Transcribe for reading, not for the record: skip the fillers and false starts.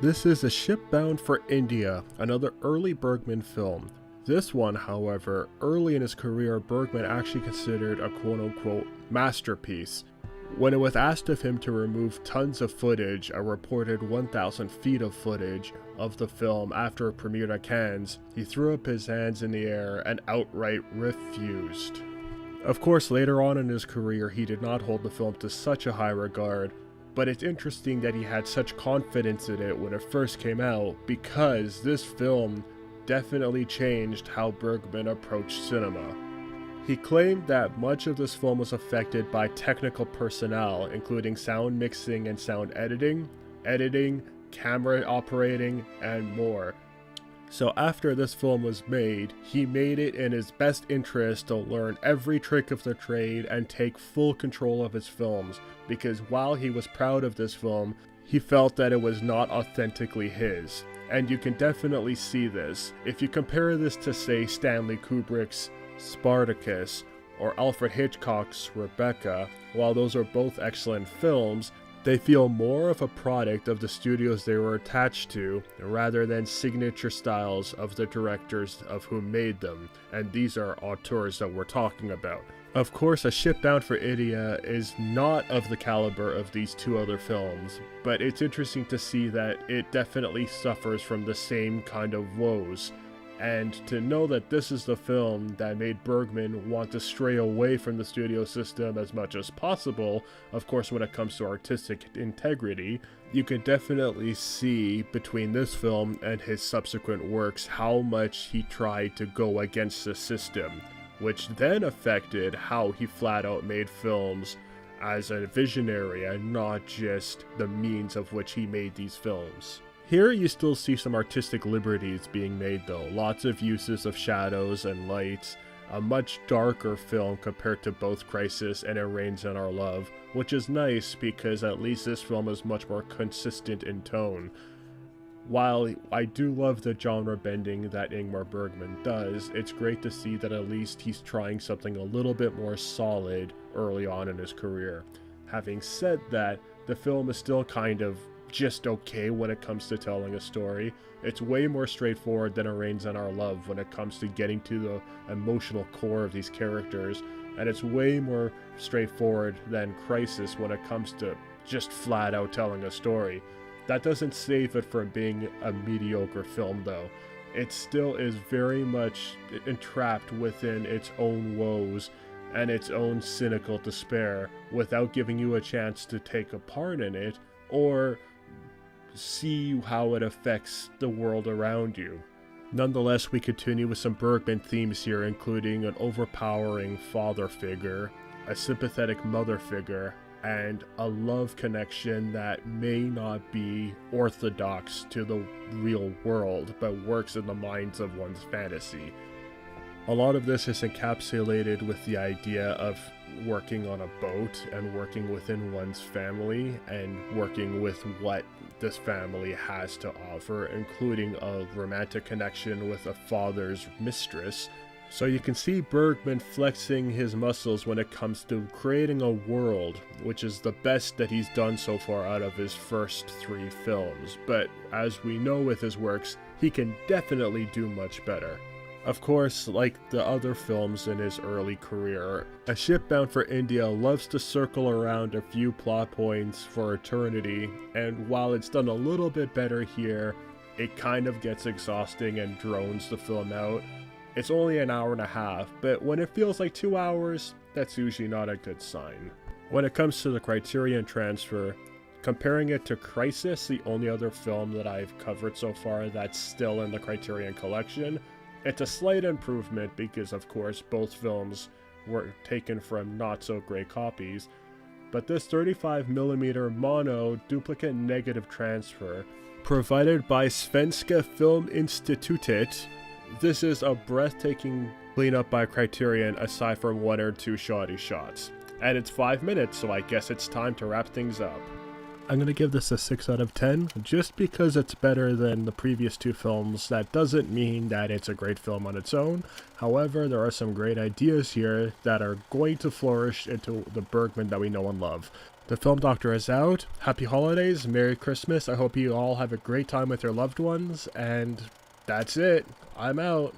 This is A Ship Bound for India, another early Bergman film. This one, however, early in his career, Bergman actually considered a quote-unquote masterpiece. When it was asked of him to remove tons of footage, a reported 1,000 feet of footage of the film after it premiered at Cannes, he threw up his hands in the air and outright refused. Of course, later on in his career, he did not hold the film to such a high regard, but it's interesting that he had such confidence in it when it first came out, because this film definitely changed how Bergman approached cinema. He claimed that much of this film was affected by technical personnel, including sound mixing and sound editing, camera operating, and more. So after this film was made, he made it in his best interest to learn every trick of the trade and take full control of his films, because while he was proud of this film, he felt that it was not authentically his. And you can definitely see this. If you compare this to, say, Stanley Kubrick's Spartacus or Alfred Hitchcock's Rebecca, while those are both excellent films, they feel more of a product of the studios they were attached to, rather than signature styles of the directors of whom made them, and these are auteurs that we're talking about. Of course, A Ship Bound for India is not of the caliber of these two other films, but it's interesting to see that it definitely suffers from the same kind of woes. And to know that this is the film that made Bergman want to stray away from the studio system as much as possible, of course when it comes to artistic integrity, you can definitely see between this film and his subsequent works how much he tried to go against the system, which then affected how he flat out made films as a visionary and not just the means of which he made these films. Here you still see some artistic liberties being made though, lots of uses of shadows and lights, a much darker film compared to both Crisis and It Rains on Our Love, which is nice because at least this film is much more consistent in tone. While I do love the genre bending that Ingmar Bergman does, it's great to see that at least he's trying something a little bit more solid early on in his career. Having said that, the film is still kind of just okay when it comes to telling a story. It's way more straightforward than It Rains on Our Love when it comes to getting to the emotional core of these characters, and it's way more straightforward than Crisis when it comes to just flat out telling a story. That doesn't save it from being a mediocre film though. It still is very much entrapped within its own woes and its own cynical despair without giving you a chance to take a part in it or see how it affects the world around you. Nonetheless, we continue with some Bergman themes here, including an overpowering father figure, a sympathetic mother figure, and a love connection that may not be orthodox to the real world, but works in the minds of one's fantasy. A lot of this is encapsulated with the idea of working on a boat and working within one's family and working with what this family has to offer, including a romantic connection with a father's mistress. So you can see Bergman flexing his muscles when it comes to creating a world, which is the best that he's done so far out of his first 3 films. But as we know with his works, he can definitely do much better. Of course, like the other films in his early career, A Ship Bound for India loves to circle around a few plot points for eternity, and while it's done a little bit better here, it kind of gets exhausting and drones the film out. It's only an hour and a half, but when it feels like 2 hours, that's usually not a good sign. When it comes to the Criterion transfer, comparing it to Crisis, the only other film that I've covered so far that's still in the Criterion collection, it's a slight improvement because, of course, both films were taken from not-so-great copies, but this 35mm mono duplicate negative transfer, provided by Svenska Filminstitutet, this is a breathtaking cleanup by Criterion aside from 1 or 2 shoddy shots. And it's 5 minutes, so I guess it's time to wrap things up. I'm going to give this a 6 out of 10, just because it's better than the previous two films. That doesn't mean that it's a great film on its own. However, there are some great ideas here that are going to flourish into the Bergman that we know and love. The Film Doctor is out. Happy holidays, Merry Christmas. I hope you all have a great time with your loved ones, and that's it. I'm out.